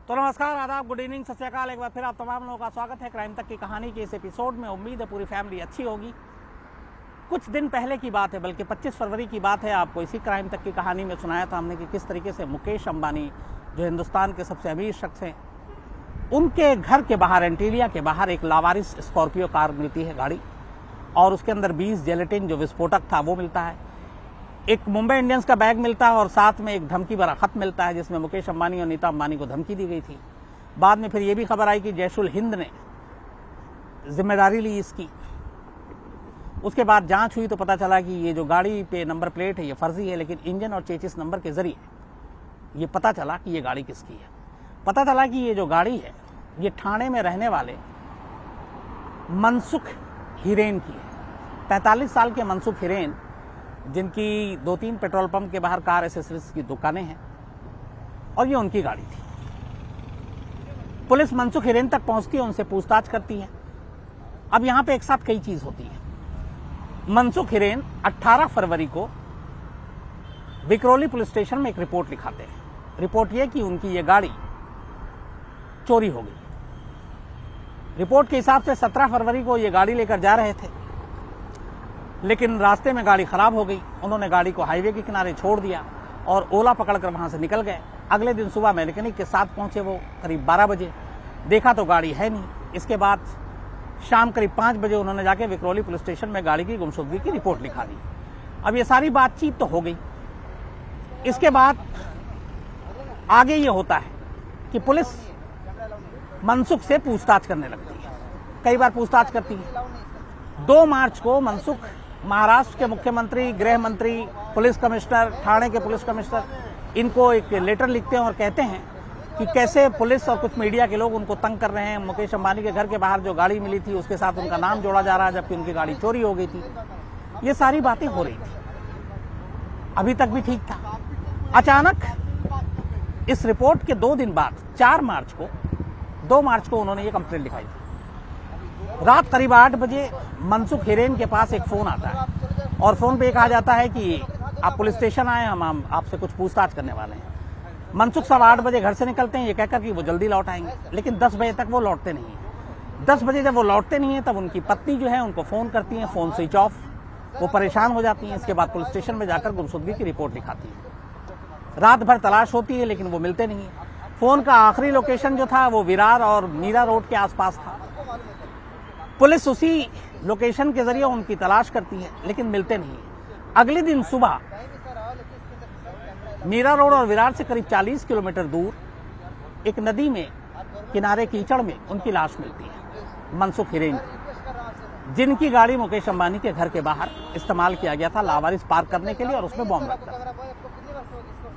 तो नमस्कार, आदाब, गुड इवनिंग, सत श्री अकाल। एक बार फिर आप तमाम लोगों का स्वागत है क्राइम तक की कहानी के इस एपिसोड में। उम्मीद है पूरी फैमिली अच्छी होगी। कुछ दिन पहले की बात है, बल्कि 25 फरवरी की बात है। आपको इसी क्राइम तक की कहानी में सुनाया था हमने कि किस तरीके से मुकेश अंबानी, जो हिंदुस्तान के सबसे अमीर शख्स हैं, उनके घर के बाहर, एंटीलिया के बाहर, एक लावारिस स्कॉर्पियो कार मिलती है, गाड़ी, और उसके अंदर 20 जेलेटिन जो विस्फोटक था वो मिलता है। एक मुंबई इंडियंस का बैग मिलता है और साथ में एक धमकी भरा खत मिलता है जिसमें मुकेश अंबानी और नीता अंबानी को धमकी दी गई थी। बाद में फिर ये भी खबर आई कि जैशुल हिंद ने जिम्मेदारी ली इसकी। उसके बाद जांच हुई तो पता चला कि ये जो गाड़ी पे नंबर प्लेट है ये फर्जी है, लेकिन इंजन और चेचिस नंबर के जरिए ये पता चला कि ये गाड़ी किसकी है। पता चला कि ये जो गाड़ी है ये ठाणे में रहने वाले मनसुख हिरेन की है। 45 साल के मनसुख हिरेन, जिनकी 2-3 पेट्रोल पंप के बाहर कार एसेसरीज की दुकानें हैं, और ये उनकी गाड़ी थी। पुलिस मनसुख हिरेन तक पहुंचती है, उनसे पूछताछ करती है। अब यहां पे एक साथ कई चीज होती है। मनसुख हिरेन 18 फरवरी को विक्रोली पुलिस स्टेशन में एक रिपोर्ट लिखाते हैं। रिपोर्ट यह कि उनकी ये गाड़ी चोरी हो गई। रिपोर्ट के हिसाब से 17 फरवरी को ये गाड़ी लेकर जा रहे थे, लेकिन रास्ते में गाड़ी खराब हो गई। उन्होंने गाड़ी को हाईवे के किनारे छोड़ दिया और ओला पकड़कर वहां से निकल गए। अगले दिन सुबह मैकेनिक के साथ पहुंचे वो करीब 12 बजे। देखा तो गाड़ी है नहीं। इसके बाद शाम करीब 5 बजे उन्होंने जाके विक्रोली पुलिस स्टेशन में गाड़ी की गुमशुदगी की रिपोर्ट लिखा दी। अब ये सारी बातचीत तो हो गई। इसके बाद आगे ये होता है कि पुलिस मनसुख से पूछताछ करने लगती है। कई बार पूछताछ करती है। 2 मार्च को मनसुख महाराष्ट्र के मुख्यमंत्री, गृह मंत्री, पुलिस कमिश्नर, ठाणे के पुलिस कमिश्नर, इनको एक लेटर लिखते हैं और कहते हैं कि कैसे पुलिस और कुछ मीडिया के लोग उनको तंग कर रहे हैं। मुकेश अंबानी के घर के बाहर जो गाड़ी मिली थी उसके साथ उनका नाम जोड़ा जा रहा है, जबकि उनकी गाड़ी चोरी हो गई थी। ये सारी बातें हो रही थी। अभी तक भी ठीक था। अचानक इस रिपोर्ट के 2 दिन बाद 2 मार्च को उन्होंने ये कंप्लेंट लिखाई थी। रात करीब 8 बजे मनसुख हिरेन के पास एक फोन आता है और फोन पे कहा जाता है कि आप पुलिस स्टेशन आए, हम आपसे कुछ पूछताछ करने वाले हैं। मनसुख 8:15 बजे घर से निकलते हैं ये कहकर कि वो जल्दी लौट आएंगे, लेकिन 10 बजे तक वो लौटते नहीं हैं। 10 बजे जब वो लौटते नहीं है तब उनकी पत्नी जो है उनको फोन करती है, फोन स्विच ऑफ। वो परेशान हो जाती हैं। इसके बाद पुलिस स्टेशन में जाकर गुमशुदगी की रिपोर्ट लिखाती है। रात भर तलाश होती है लेकिन वो मिलते नहीं है। फोन का आखिरी लोकेशन जो था वो विरार और मीरा रोड के आसपास था। पुलिस उसी लोकेशन के जरिए उनकी तलाश करती है लेकिन मिलते नहीं। अगले दिन सुबह मीरा रोड और विरार से करीब 40 किलोमीटर दूर एक नदी में किनारे कीचड़ में उनकी लाश मिलती है, मनसुख हिरेन, जिनकी गाड़ी मुकेश अंबानी के घर के बाहर इस्तेमाल किया गया था लावारिस पार्क करने के लिए और उसमें बॉम्ब रखकर।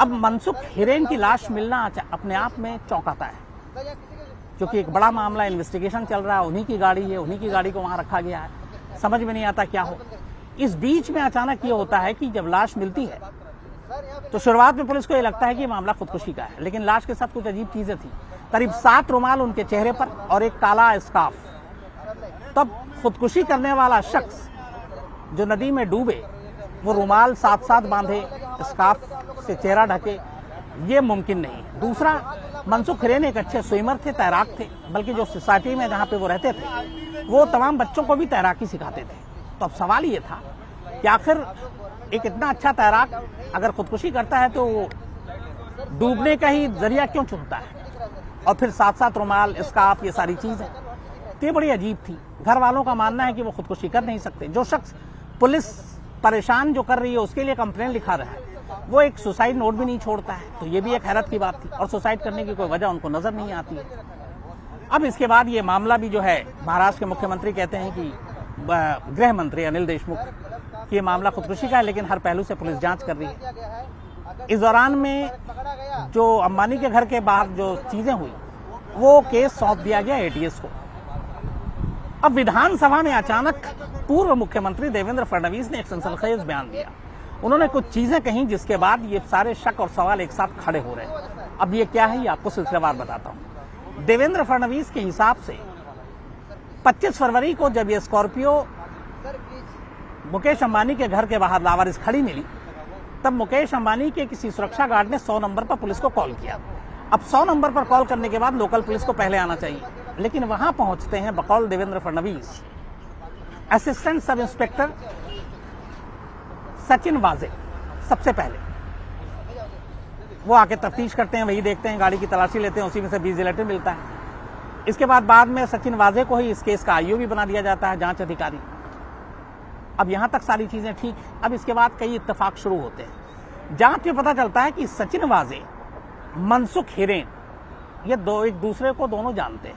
अब मनसुख हिरेन की लाश मिलना अपने आप में चौंकाता है, क्योंकि एक बड़ा मामला, इन्वेस्टिगेशन चल रहा है, उन्हीं की गाड़ी है, उन्हीं की गाड़ी को वहां रखा गया है, समझ में नहीं आता क्या हो। इस बीच में अचानक ये होता है कि जब लाश मिलती है तो शुरुआत में पुलिस को ये लगता है कि मामला खुदकुशी का है, लेकिन लाश के साथ कुछ अजीब चीजें थी। करीब 7 रुमाल उनके चेहरे पर और एक काला स्कार्फ। तब खुदकुशी करने वाला शख्स जो नदी में डूबे वो रुमाल साथ साथ बांधे, स्कार्फ से चेहरा ढके, ये मुमकिन नहीं। दूसरा, मनसुख हिरेन एक अच्छे स्विमर थे, तैराक थे, बल्कि जो सोसाइटी में जहां पे वो रहते थे वो तमाम बच्चों को भी तैराकी सिखाते थे। तो अब सवाल ये था कि आखिर एक इतना अच्छा तैराक अगर खुदकुशी करता है तो डूबने का ही जरिया क्यों चुनता है? और फिर साथ साथ रुमाल, स्कार्फ, ये सारी चीजें, तो ये बड़ी अजीब थी। घर वालों का मानना है कि वो खुदकुशी कर नहीं सकते। जो शख्स पुलिस परेशान जो कर रही है उसके लिए कंप्लेंट लिखा रहा है वो एक सुसाइड नोट भी नहीं छोड़ता है, तो ये भी एक हैरत की बात थी। और सुसाइड करने की कोई वजह उनको नजर नहीं आती है। अब इसके बाद ये मामला भी जो है, महाराष्ट्र के मुख्यमंत्री कहते हैं कि गृह मंत्री अनिल देशमुख कि ये मामला खुदकुशी का है, लेकिन हर पहलू से पुलिस जांच कर रही है। इस दौरान में जो अंबानी के घर के बाहर जो चीजें हुई वो केस सौंप दिया गया एटीएस को। अब विधानसभा में अचानक पूर्व मुख्यमंत्री देवेंद्र फडणवीस ने एक सनसनीखेज बयान दिया। उन्होंने कुछ चीजें कही जिसके बाद ये सारे शक और सवाल एक साथ खड़े हो रहे हैं। अब ये क्या है ये आपको सिलसिलेवार बताता हूं। देवेंद्र फडणवीस के हिसाब से 25 फरवरी को जब ये स्कॉर्पियो मुकेश अंबानी के घर के बाहर लावारिस खड़ी मिली, तब मुकेश अंबानी के किसी सुरक्षा गार्ड ने 100 नंबर पर पुलिस को कॉल किया। अब 100 नंबर पर कॉल करने के बाद लोकल पुलिस को पहले आना चाहिए, लेकिन वहां पहुंचते हैं बकौल Devendra Fadnavis assistant sub inspector Sachin वाजे। सबसे पहले वो आके तफ्तीश करते हैं, वही देखते हैं, गाड़ी की तलाशी लेते हैं, उसी में से 20 जिलेटिन मिलता है। इसके बाद में सचिन वाजे को ही इस केस का आईओ भी बना दिया जाता है, जांच अधिकारी। अब यहां तक सारी चीजें ठीक है। अब इसके बाद कई इत्तेफाक शुरू होते हैं। जांच में पता चलता है कि सचिन वाजे, मनसुख हिरेन, ये एक दूसरे को दोनों जानते हैं।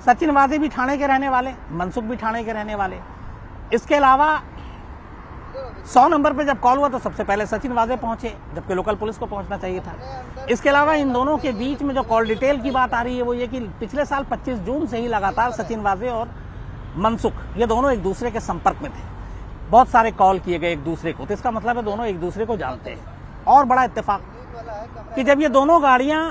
सचिन वाजे भी ठाणे के रहने वाले, मनसुख भी ठाणे के रहने वाले। इसके अलावा 100 नंबर पे जब कॉल हुआ तो सबसे पहले सचिन वाजे पहुंचे, जबकि लोकल पुलिस को पहुंचना चाहिए था। इसके अलावा इन दोनों के बीच में जो कॉल डिटेल की बात आ रही है वो ये कि पिछले साल 25 जून से ही लगातार सचिन वाजे और मनसुख, ये दोनों एक दूसरे के संपर्क में थे। बहुत सारे कॉल किए गए एक दूसरे को, तो इसका मतलब है दोनों एक दूसरे को जानते हैं। और बड़ा इत्तेफाक कि जब ये दोनों गाड़ियां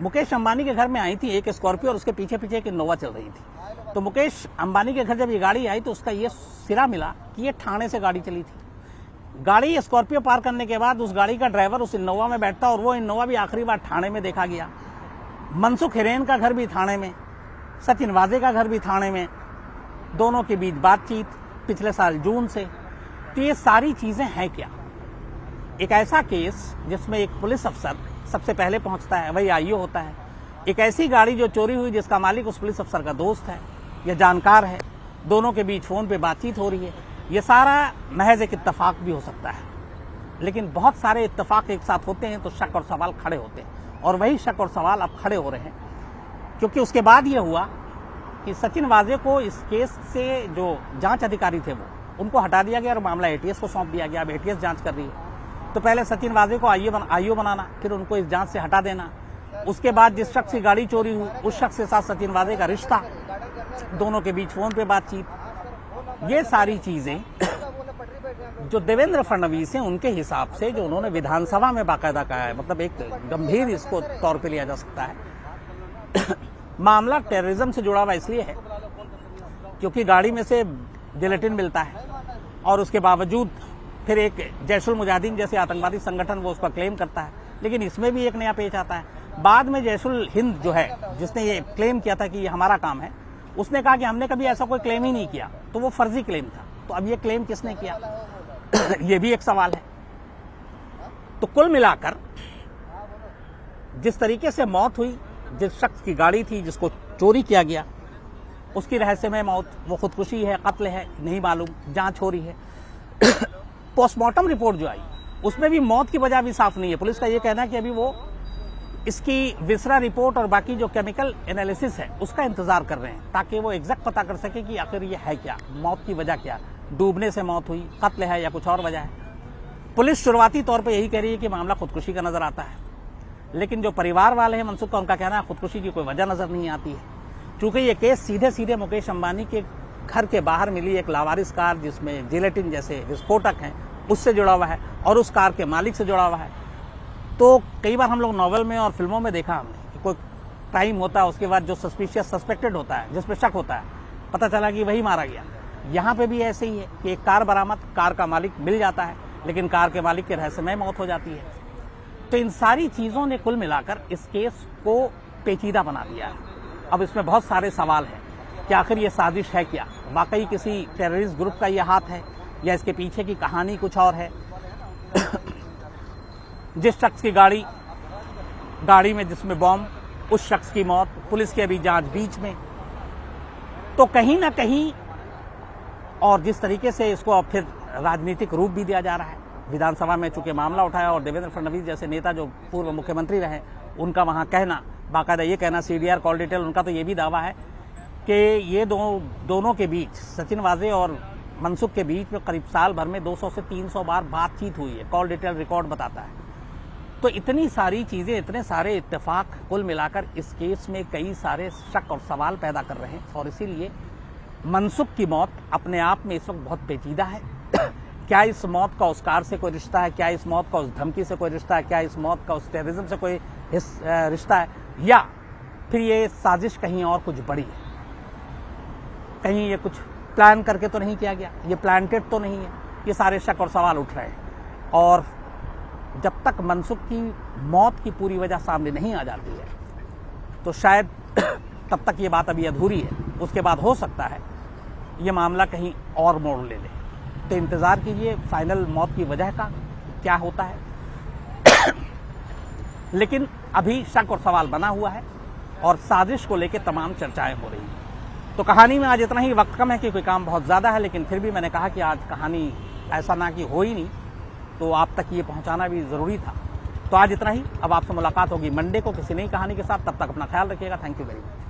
मुकेश अंबानी के घर में आई थी, एक स्कॉर्पियो और उसके पीछे पीछे एक इनोवा चल रही थी, तो मुकेश अंबानी के घर जब ये गाड़ी आई तो उसका ये सिरा मिला कि ये ठाणे से गाड़ी चली थी। गाड़ी स्कॉर्पियो पार करने के बाद उस गाड़ी का ड्राइवर उस इनोवा में बैठता और वो इनोवा भी आखिरी बार ठाणे में देखा गया। मनसुख हिरेन का घर भी ठाणे में, सचिन वाजे का घर भी ठाणे में, दोनों के बीच बातचीत पिछले साल जून से। तो ये सारी चीजें हैं क्या? एक ऐसा केस जिसमें एक पुलिस अफसर सबसे पहले पहुंचता है, वही आईओ होता है। एक ऐसी गाड़ी जो चोरी हुई जिसका मालिक उस पुलिस अफसर का दोस्त है या जानकार है, दोनों के बीच फोन पे बातचीत हो रही है। ये सारा महज एक इत्तेफाक भी हो सकता है, लेकिन बहुत सारे इत्तेफाक एक साथ होते हैं तो शक और सवाल खड़े होते हैं, और वही शक और सवाल अब खड़े हो रहे हैं। क्योंकि उसके बाद ये हुआ कि सचिन वाजे को इस केस से जो जांच अधिकारी थे वो उनको हटा दिया गया और मामला एटीएस को सौंप दिया गया। अब एटीएस जांच कर रही है, तो पहले सचिन वाजे को आईओ बनाना, फिर उनको इस जांच से हटा देना। उसके बाद जिस शख्स की गाड़ी चोरी हुई उस शख्स के साथ सचिन वाजे का रिश्ता, दोनों के बीच फोन पे बातचीत, ये सारी चीजें जो देवेंद्र फडणवीस हैं उनके हिसाब से, जो उन्होंने विधानसभा में बाकायदा कहा है, मतलब एक गंभीर इसको तौर पे लिया जा सकता है। मामला टेररिज्म से जुड़ा हुआ इसलिए है क्योंकि गाड़ी में से जिलेटिन मिलता है और उसके बावजूद फिर एक जैश-उल मुजाहिदीन जैसे आतंकवादी संगठन वो उसका क्लेम करता है। लेकिन इसमें भी एक नया पेच आता है। बाद में जैश-उल हिंद जो है, जिसने ये क्लेम किया था कि ये हमारा काम है, उसने कहा कि हमने कभी ऐसा कोई क्लेम ही नहीं किया, तो वो फर्जी क्लेम था। तो अब ये क्लेम किसने किया? ये भी एक सवाल है। तो कुल मिलाकर जिस तरीके से मौत हुई, जिस शख्स की गाड़ी थी जिसको चोरी किया गया, उसकी रहस्यमय मौत, वो खुदकुशी है, कत्ल है, नहीं मालूम, जांच हो रही है। पोस्टमार्टम रिपोर्ट जो आई उसमें भी मौत की वजह भी साफ नहीं है। पुलिस का ये कहना है कि अभी वो इसकी विसरा रिपोर्ट और बाकी जो केमिकल एनालिसिस है उसका इंतजार कर रहे हैं, ताकि वो एग्जैक्ट पता कर सके कि आखिर ये है क्या, मौत की वजह क्या, डूबने से मौत हुई, कत्ल है या कुछ और वजह है। पुलिस शुरुआती तौर पर यही कह रही है कि मामला खुदकुशी का नजर आता है, लेकिन जो परिवार वाले हैं मनसुख का, उनका कहना है खुदकुशी की कोई वजह नजर नहीं आती है। चूंकि ये केस सीधे सीधे मुकेश अंबानी के घर के बाहर मिली एक लावारिस कार जिसमें जिलेटिन जैसे विस्फोटक हैं उससे जुड़ा हुआ है और उस कार के मालिक से जुड़ा हुआ है। तो कई बार हम लोग नॉवल में और फिल्मों में देखा हमने कि कोई क्राइम होता है, उसके बाद जो सस्पेक्टेड होता है, जिस पे शक होता है, पता चला कि वही मारा गया। यहाँ पे भी ऐसे ही है कि एक कार बरामद, कार का मालिक मिल जाता है, लेकिन कार के मालिक के रहस्यमय मौत हो जाती है। तो इन सारी चीजों ने कुल मिलाकर इस केस को पेचीदा बना दिया है। अब इसमें बहुत सारे सवाल हैं कि आखिर ये साजिश है क्या, वाकई किसी टेररिस्ट ग्रुप का ये हाथ है या इसके पीछे की कहानी कुछ और है। जिस शख्स की गाड़ी में जिसमें बॉम्ब, उस शख्स की मौत, पुलिस की अभी जांच बीच में। तो कहीं ना कहीं, और जिस तरीके से इसको अब फिर राजनीतिक रूप भी दिया जा रहा है, विधानसभा में चूंकि मामला उठाया और देवेंद्र फडणवीस जैसे नेता जो पूर्व मुख्यमंत्री रहे, उनका वहां कहना, बाकायदा ये कहना, सीडीआर कॉल डिटेल, उनका तो ये भी दावा है कि ये दोनों के बीच, सचिन वाजे और मनसुख के बीच में करीब साल भर में 200 से 300 बार बातचीत हुई है। कॉल डिटेल रिकॉर्ड बताता है। तो इतनी सारी चीजें, इतने सारे इत्तेफाक कुल मिलाकर इस केस में कई सारे शक और सवाल पैदा कर रहे हैं, और इसीलिए मनसुख की मौत अपने आप में इस वक्त बहुत पेचीदा है। क्या इस मौत का उस कार से कोई रिश्ता है? क्या इस मौत का उस धमकी से कोई रिश्ता है? क्या इस मौत का उस टेररिज्म से कोई रिश्ता है? या फिर ये साजिश कहीं और कुछ बड़ी है? कहीं ये कुछ प्लान करके तो नहीं किया गया, ये प्लांटेड तो नहीं है? ये सारे शक और सवाल उठ रहे हैं। और जब तक मनसुख की मौत की पूरी वजह सामने नहीं आ जाती है तो शायद तब तक ये बात अभी अधूरी है। उसके बाद हो सकता है ये मामला कहीं और मोड़ ले ले। तो इंतज़ार कीजिए फाइनल मौत की वजह का क्या होता है। लेकिन अभी शक और सवाल बना हुआ है और साजिश को लेकर तमाम चर्चाएं हो रही हैं। तो कहानी में आज इतना ही, वक्त कम है कि कोई काम बहुत ज़्यादा है, लेकिन फिर भी मैंने कहा कि आज कहानी ऐसा ना कि हो ही नहीं, तो आप तक ये पहुंचाना भी ज़रूरी था। तो आज इतना ही। अब आपसे मुलाकात होगी मंडे को किसी नई कहानी के साथ। तब तक अपना ख्याल रखिएगा। Thank you very much.